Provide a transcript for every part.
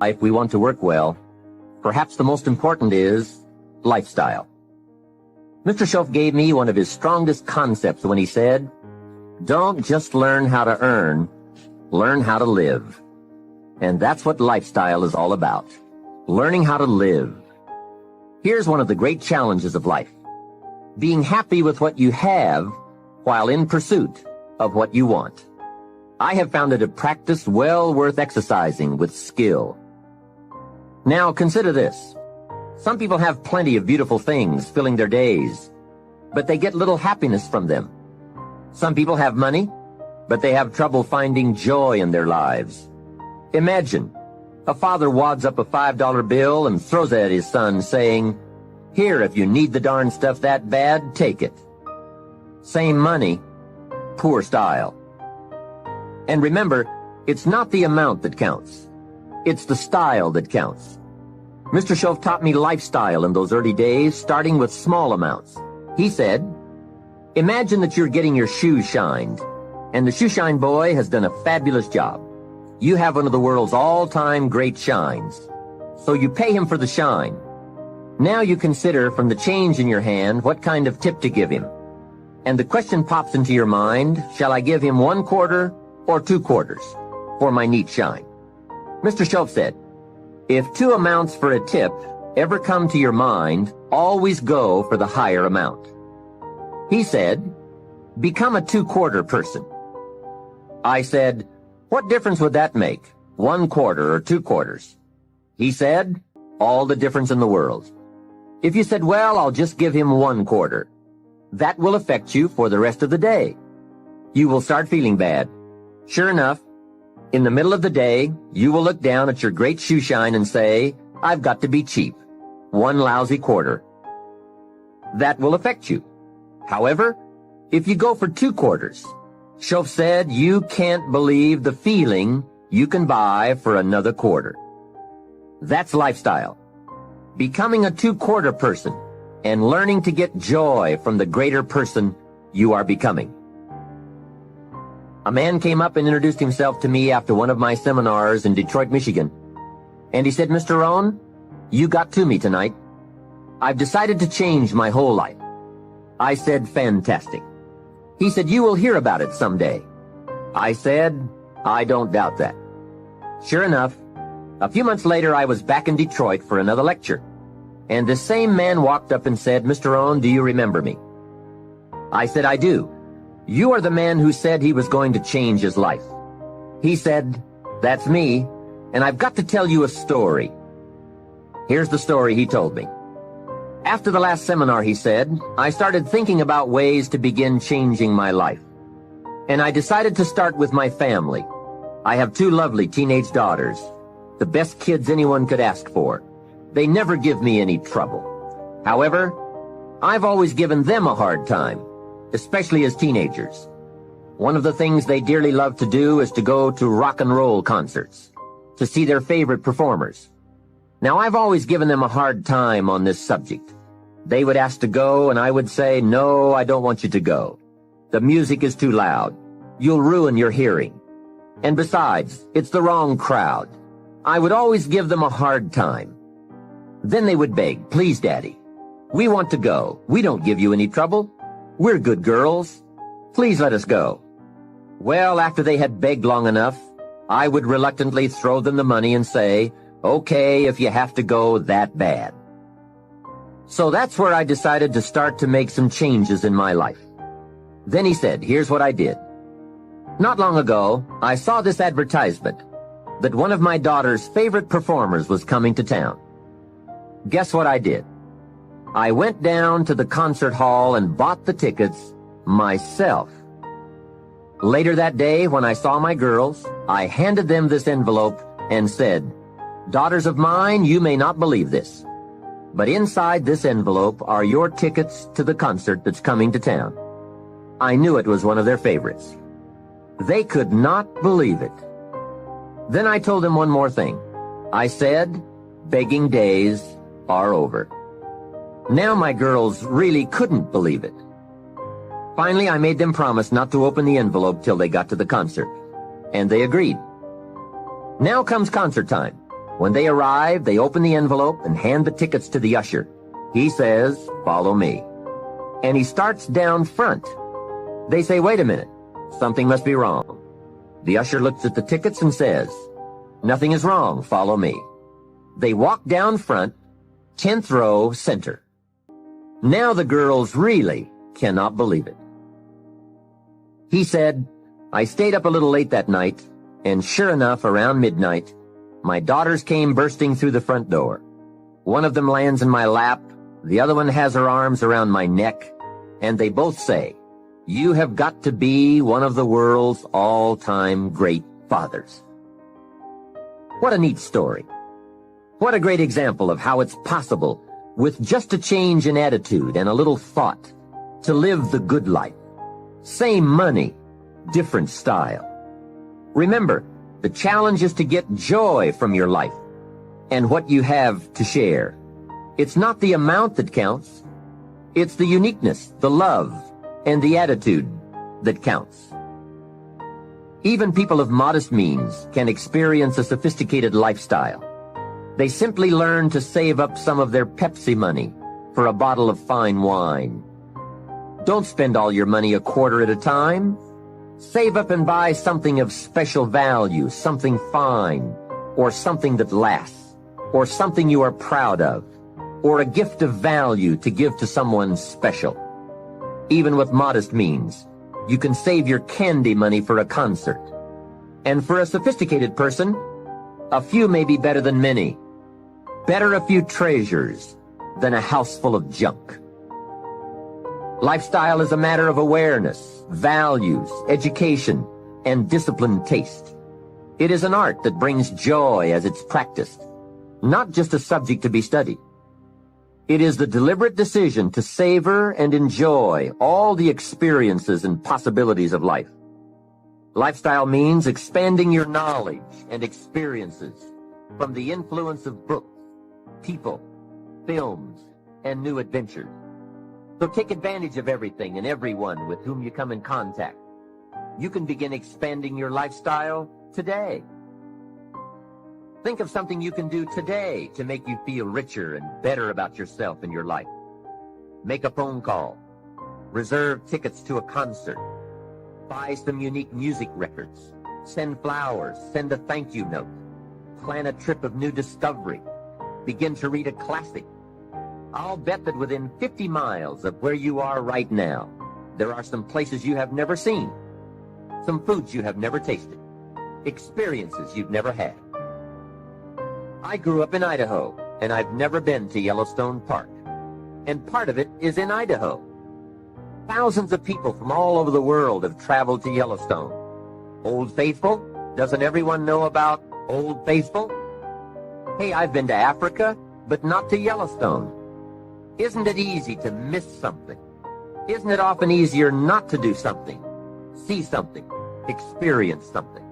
life we want to work well, perhaps the most important is lifestyle. Mr. Shoaff gave me one of his strongest concepts when he said, "Don't just learn how to earn, learn how to live." And that's what lifestyle is all about, learning how to live. Here's one of the great challenges of life: being happy with what you have while in pursuit of what you want. I have found it a practice well worth exercising with skill. Now consider this. Some people have plenty of beautiful things filling their days, but they get little happiness from them. Some people have money, but they have trouble finding joy in their lives. Imagine a father wads up a $5 bill and throws it at his son, saying, "Here, if you need the darn stuff that bad, take it." Same money, poor style. And remember, it's not the amount that counts. It's the style that counts. Mr. Shoaff taught me lifestyle in those early days, starting with small amounts. He said, imagine that you're getting your shoes shined, and the shoe shine boy has done a fabulous job. You have one of the world's all-time great shines, so you pay him for the shine. Now you consider from the change in your hand what kind of tip to give him. And the question pops into your mind, shall I give him 1 quarter or 2 quarters for my neat shine? Mr. Shoaff said, if 2 amounts for a tip ever come to your mind, always go for the higher amount. He said, become a 2-quarter person. I said, what difference would that make, 1 quarter or 2 quarters? He said, all the difference in the world. If you said, well, I'll just give him 1 quarter, that will affect you for the rest of the day. You will start feeling bad. Sure enough, in the middle of the day, you will look down at your great shoe shine and say, I've got to be cheap. 1 lousy quarter. That will affect you. However, if you go for 2 quarters, Shoaff said you can't believe the feeling you can buy for another quarter. That's lifestyle. Becoming a 2-quarter person and learning to get joy from the greater person you are becoming. A man came up and introduced himself to me after one of my seminars in Detroit, Michigan. And he said, Mr. Rohn, you got to me tonight. I've decided to change my whole life. I said, fantastic. He said, you will hear about it someday. I said, I don't doubt that. Sure enough, a few months later, I was back in Detroit for another lecture. And the same man walked up and said, Mr. Rohn, do you remember me? I said, I do. You are the man who said he was going to change his life. He said, that's me, and I've got to tell you a story. Here's the story he told me. After the last seminar, he said, I started thinking about ways to begin changing my life. And I decided to start with my family. I have 2 lovely teenage daughters, the best kids anyone could ask for. They never give me any trouble. However, I've always given them a hard time, especially as teenagers. One of the things they dearly love to do is to go to rock and roll concerts, to see their favorite performers. Now, I've always given them a hard time on this subject. They would ask to go, and I would say, no, I don't want you to go. The music is too loud. You'll ruin your hearing. And besides, it's the wrong crowd. I would always give them a hard time. Then they would beg, please, Daddy, we want to go. We don't give you any trouble. We're good girls. Please let us go. Well, after they had begged long enough, I would reluctantly throw them the money and say, okay, if you have to go that bad. So that's where I decided to start to make some changes in my life. Then he said, here's what I did. Not long ago, I saw this advertisement that one of my daughter's favorite performers was coming to town. Guess what I did? I went down to the concert hall and bought the tickets myself. Later that day, when I saw my girls, I handed them this envelope and said, daughters of mine, you may not believe this, but inside this envelope are your tickets to the concert that's coming to town. I knew it was one of their favorites. They could not believe it. Then I told them one more thing. I said, begging days are over. Now my girls really couldn't believe it. Finally, I made them promise not to open the envelope till they got to the concert, and they agreed. Now comes concert time. When they arrive, they open the envelope and hand the tickets to the usher. He says, "Follow me." And he starts down front. They say, "Wait a minute, something must be wrong." The usher looks at the tickets and says, "Nothing is wrong, follow me." They walk down front, 10th row, center. Now the girls really cannot believe it. He said, "I stayed up a little late that night, and sure enough, around midnight, my daughters came bursting through the front door. One of them lands in my lap, the other one has her arms around my neck, and they both say, 'You have got to be one of the world's all-time great fathers.'" What a neat story. What a great example of how it's possible, with just a change in attitude and a little thought, to live the good life. Same money, different style. Remember, the challenge is to get joy from your life and what you have to share. It's not the amount that counts. It's the uniqueness, the love, and the attitude that counts. Even people of modest means can experience a sophisticated lifestyle. They simply learn to save up some of their Pepsi money for a bottle of fine wine. Don't spend all your money a quarter at a time. Save up and buy something of special value, something fine, or something that lasts, or something you are proud of, or a gift of value to give to someone special. Even with modest means, you can save your candy money for a concert. And for a sophisticated person, a few may be better than many. Better a few treasures than a house full of junk. Lifestyle is a matter of awareness, values, education, and disciplined taste. It is an art that brings joy as it's practiced, not just a subject to be studied. It is the deliberate decision to savor and enjoy all the experiences and possibilities of life. Lifestyle means expanding your knowledge and experiences from the influence of books, people, films, and new adventures. So take advantage of everything and everyone with whom you come in contact. You can begin expanding your lifestyle today. Think of something you can do today to make you feel richer and better about yourself and your life. Make a phone call. Reserve tickets to a concert. Buy some unique music records. Send flowers. Send a thank you note. Plan a trip of new discovery. Begin to read a classic. I'll bet that within 50 miles of where you are right now, there are some places you have never seen, some foods you have never tasted, experiences you've never had. I grew up in Idaho, and I've never been to Yellowstone Park. And part of it is in Idaho. Thousands of people from all over the world have traveled to Yellowstone. Old Faithful? Doesn't everyone know about Old Faithful? Hey, I've been to Africa, but not to Yellowstone. Isn't it easy to miss something? Isn't it often easier not to do something, see something, experience something?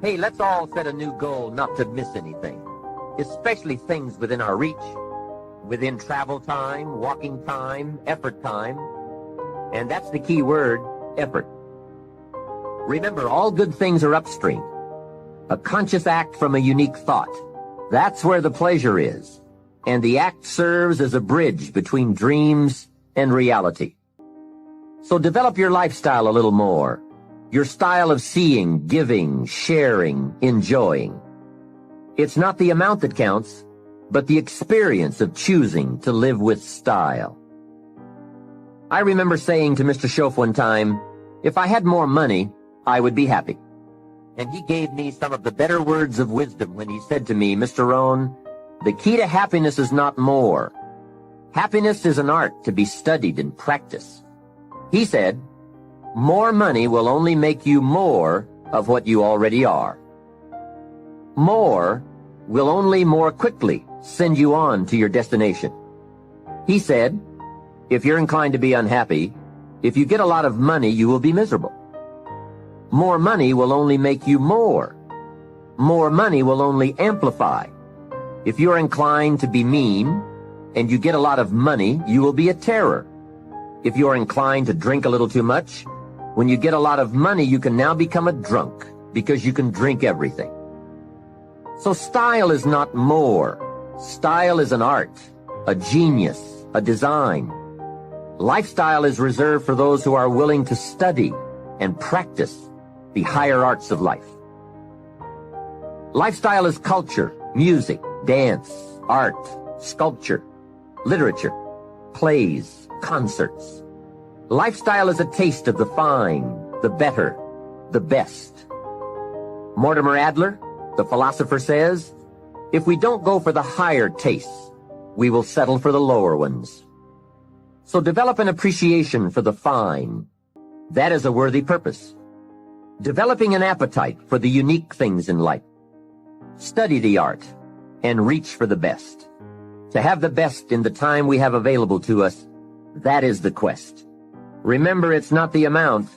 Hey, let's all set a new goal not to miss anything, especially things within our reach, within travel time, walking time, effort time. And that's the key word, effort. Remember, all good things are upstream. A conscious act from a unique thought. That's where the pleasure is. And the act serves as a bridge between dreams and reality. So develop your lifestyle a little more. Your style of seeing, giving, sharing, enjoying. It's not the amount that counts, but the experience of choosing to live with style. I remember saying to Mr. Shoaff one time, if I had more money, I would be happy. And he gave me some of the better words of wisdom when he said to me, "Mr. Rohn, the key to happiness is not more. Happiness is an art to be studied and practiced." He said, "More money will only make you more of what you already are. More will only more quickly send you on to your destination." He said, if you're inclined to be unhappy, if you get a lot of money, you will be miserable. More money will only make you more. More money will only amplify. If you're inclined to be mean, and you get a lot of money, you will be a terror. If you're inclined to drink a little too much, when you get a lot of money, you can now become a drunk, because you can drink everything. So style is not more. Style is an art, a genius, a design. Lifestyle is reserved for those who are willing to study and practice the higher arts of life. Lifestyle is culture, music, dance, art, sculpture, literature, plays, concerts. Lifestyle is a taste of the fine, the better, the best. Mortimer Adler, the philosopher, says, if we don't go for the higher tastes, we will settle for the lower ones. So develop an appreciation for the fine. That is a worthy purpose. Developing an appetite for the unique things in life. Study the art and reach for the best. To have the best in the time we have available to us, that is the quest. Remember, it's not the amount,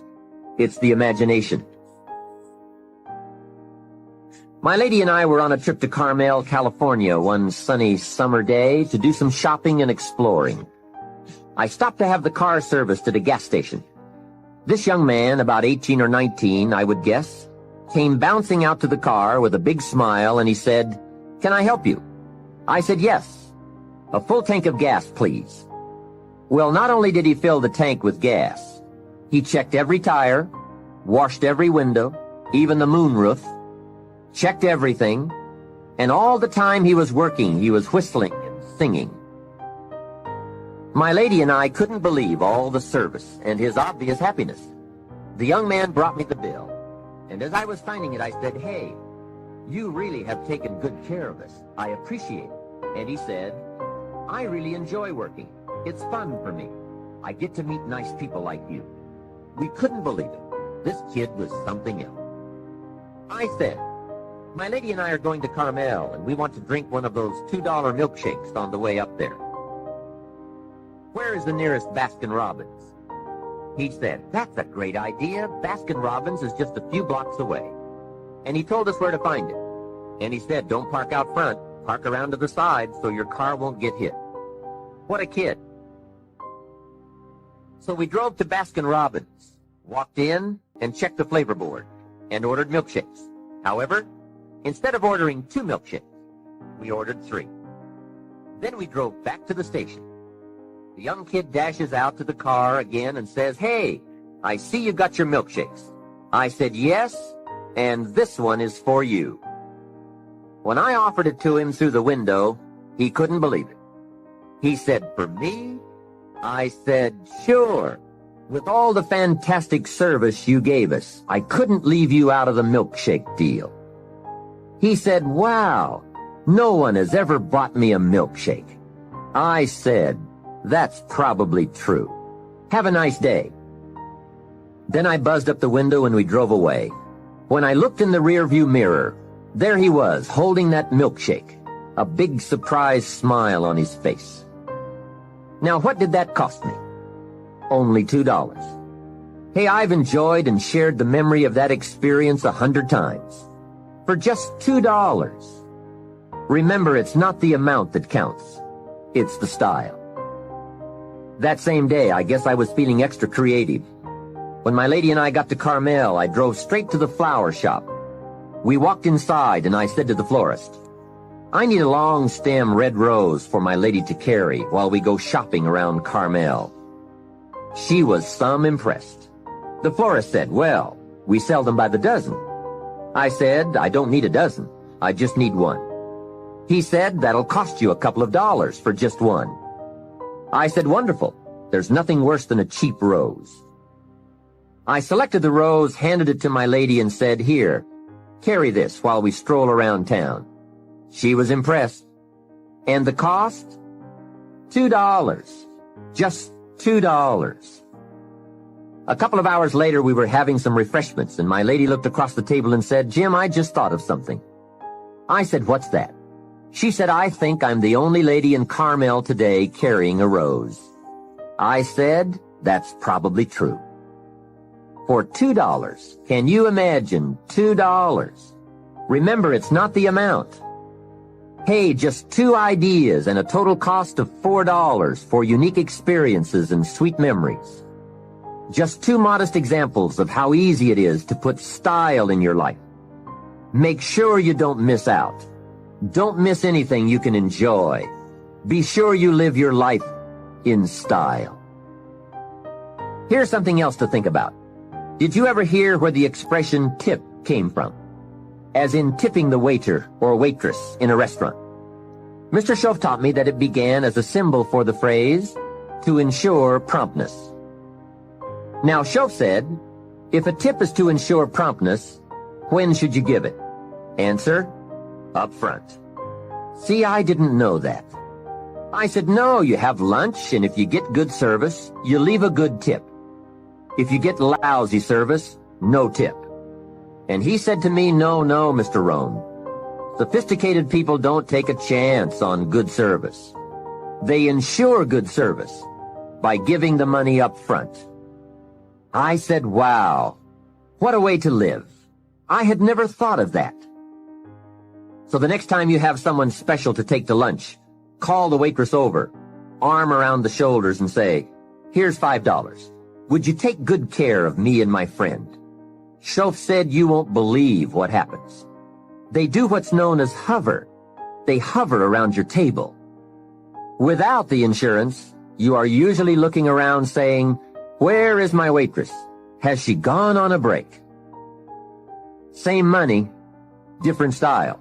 it's the imagination. My lady and I were on a trip to Carmel, California one sunny summer day to do some shopping and exploring. I stopped to have the car serviced at a gas station. This young man, about 18 or 19, I would guess, came bouncing out to the car with a big smile, and he said, "Can I help you?" I said, "Yes. A full tank of gas, please." Well, not only did he fill the tank with gas, he checked every tire, washed every window, even the moonroof, checked everything, and all the time he was working, he was whistling and singing. My lady and I couldn't believe all the service and his obvious happiness. The young man brought me the bill, and as I was signing it, I said, "Hey, you really have taken good care of us. I appreciate it." And he said, "I really enjoy working. It's fun for me. I get to meet nice people like you." We couldn't believe it. This kid was something else. I said, "My lady and I are going to Carmel, and we want to drink one of those $2 milkshakes on the way up there. Where is the nearest Baskin-Robbins?" He said, "That's a great idea. Baskin-Robbins is just a few blocks away." And he told us where to find it. And he said, "Don't park out front. Park around to the side so your car won't get hit." What a kid. So we drove to Baskin-Robbins, walked in, and checked the flavor board, and ordered milkshakes. However, instead of ordering 2 milkshakes, we ordered 3. Then we drove back to the station. The young kid dashes out to the car again and says, "Hey, I see you got your milkshakes." I said, "Yes, and this one is for you." When I offered it to him through the window, he couldn't believe it. He said, "For me?" I said, "Sure. With all the fantastic service you gave us, I couldn't leave you out of the milkshake deal." He said, "Wow, no one has ever bought me a milkshake." I said, "That's probably true. Have a nice day." Then I buzzed up the window and we drove away. When I looked in the rearview mirror, there he was, holding that milkshake, a big surprised smile on his face. Now, what did that cost me? Only $2. Hey, I've enjoyed and shared the memory of that experience 100 times. For just $2. Remember, it's not the amount that counts. It's the style. That same day, I guess I was feeling extra creative. When my lady and I got to Carmel, I drove straight to the flower shop. We walked inside, and I said to the florist, "I need a long stem red rose for my lady to carry while we go shopping around Carmel." She was some impressed. The florist said, "Well, we sell them by the dozen." I said, "I don't need a dozen. I just need one." He said, "That'll cost you a couple of dollars for just one." I said, "Wonderful. There's nothing worse than a cheap rose." I selected the rose, handed it to my lady, and said, "Here, carry this while we stroll around town." She was impressed. And the cost? $2. Just $2. A couple of hours later, we were having some refreshments, and my lady looked across the table and said, "Jim, I just thought of something." I said, "What's that?" She said, "I think I'm the only lady in Carmel today carrying a rose." I said, "That's probably true." For $2, can you imagine $2? Remember, it's not the amount. Hey, just 2 ideas and a total cost of $4 for unique experiences and sweet memories. Just 2 modest examples of how easy it is to put style in your life. Make sure you don't miss out. Don't miss anything you can enjoy. Be sure you live your life in style. Here's something else to think about. Did you ever hear where the expression tip came from? As in tipping the waiter or waitress in a restaurant. Mr. Shoaff taught me that it began as a symbol for the phrase, to ensure promptness. Now, Shoaff said, if a tip is to ensure promptness, when should you give it? Answer, up front. See, I didn't know that. I said, no, you have lunch, and if you get good service, you leave a good tip. If you get lousy service, no tip. And he said to me, no, Mr. Rohn. Sophisticated people don't take a chance on good service. They ensure good service by giving the money up front. I said, wow, what a way to live. I had never thought of that. So the next time you have someone special to take to lunch, call the waitress over, arm around the shoulders and say, here's $5. Would you take good care of me and my friend? Shoaff said you won't believe what happens. They do what's known as hover. They hover around your table. Without the insurance, you are usually looking around saying, where is my waitress? Has she gone on a break? Same money, different style.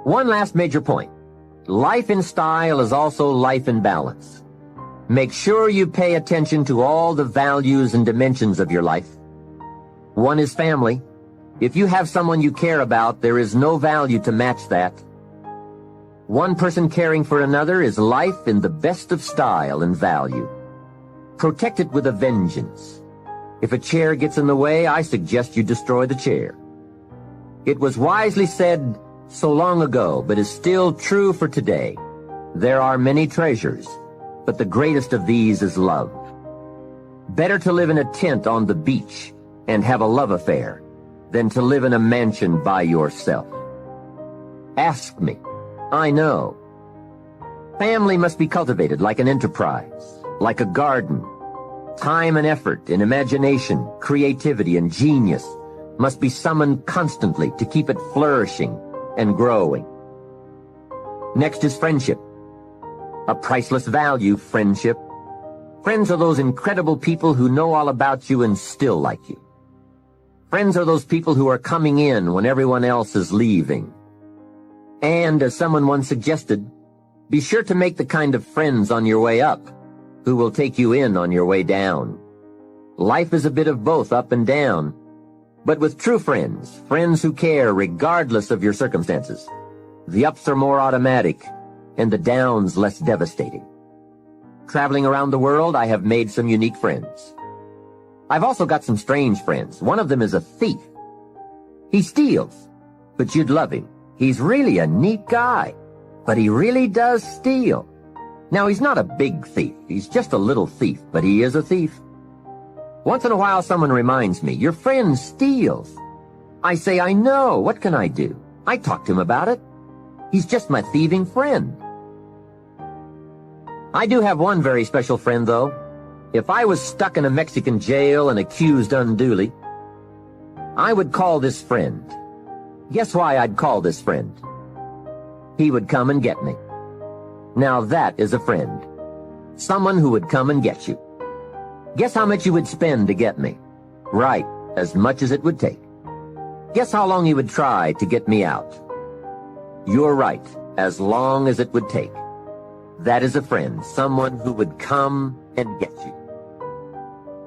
One last major point. Life in style is also life in balance. Make sure you pay attention to all the values and dimensions of your life. One is family. If you have someone you care about, there is no value to match that. One person caring for another is life in the best of style and value. Protect it with a vengeance. If a chair gets in the way, I suggest you destroy the chair. It was wisely said so long ago, but is still true for today. There are many treasures, but the greatest of these is love. Better to live in a tent on the beach and have a love affair than to live in a mansion by yourself. Ask me. I know. Family must be cultivated like an enterprise, like a garden. Time and effort and imagination, creativity and genius must be summoned constantly to keep it flourishing and growing. Next is friendship. A priceless value, friendship. Friends are those incredible people who know all about you and still like you. Friends are those people who are coming in when everyone else is leaving. And, as someone once suggested, be sure to make the kind of friends on your way up who will take you in on your way down. Life is a bit of both up and down, but with true friends, friends who care regardless of your circumstances, the ups are more automatic and the downs less devastating. Traveling around the world, I have made some unique friends. I've also got some strange friends. One of them is a thief. He steals, but you'd love him. He's really a neat guy, but he really does steal. Now, he's not a big thief. He's just a little thief, but he is a thief. Once in a while, someone reminds me, your friend steals. I say, I know. What can I do? I talk to him about it. He's just my thieving friend. I do have one very special friend, though. If I was stuck in a Mexican jail and accused unduly, I would call this friend. Guess why I'd call this friend? He would come and get me. Now that is a friend. Someone who would come and get you. Guess how much you would spend to get me? Right, as much as it would take. Guess how long he would try to get me out? You're right, as long as it would take. That is a friend, someone who would come and get you.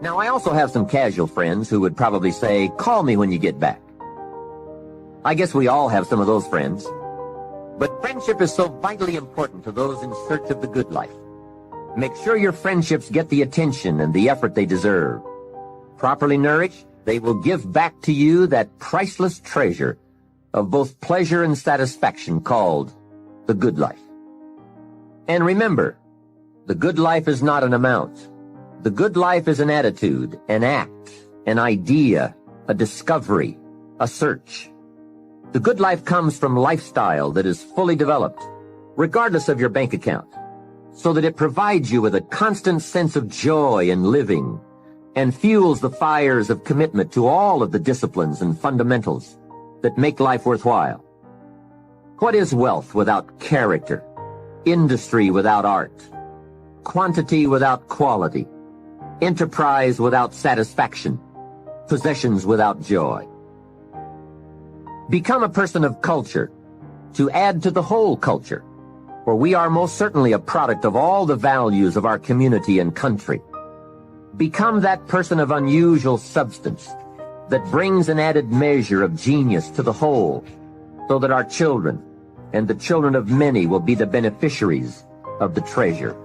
Now, I also have some casual friends who would probably say, call me when you get back. I guess we all have some of those friends. But friendship is so vitally important to those in search of the good life. Make sure your friendships get the attention and the effort they deserve. Properly nourished, they will give back to you that priceless treasure of both pleasure and satisfaction called the good life. And remember, the good life is not an amount. The good life is an attitude, an act, an idea, a discovery, a search. The good life comes from lifestyle that is fully developed, regardless of your bank account, so that it provides you with a constant sense of joy in living and fuels the fires of commitment to all of the disciplines and fundamentals that make life worthwhile. What is wealth without character? Industry without art? Quantity without quality? Enterprise without satisfaction? Possessions without joy? Become a person of culture, to add to the whole culture, for we are most certainly a product of all the values of our community and country. Become that person of unusual substance that brings an added measure of genius to the whole, so that our children and the children of many will be the beneficiaries of the treasure.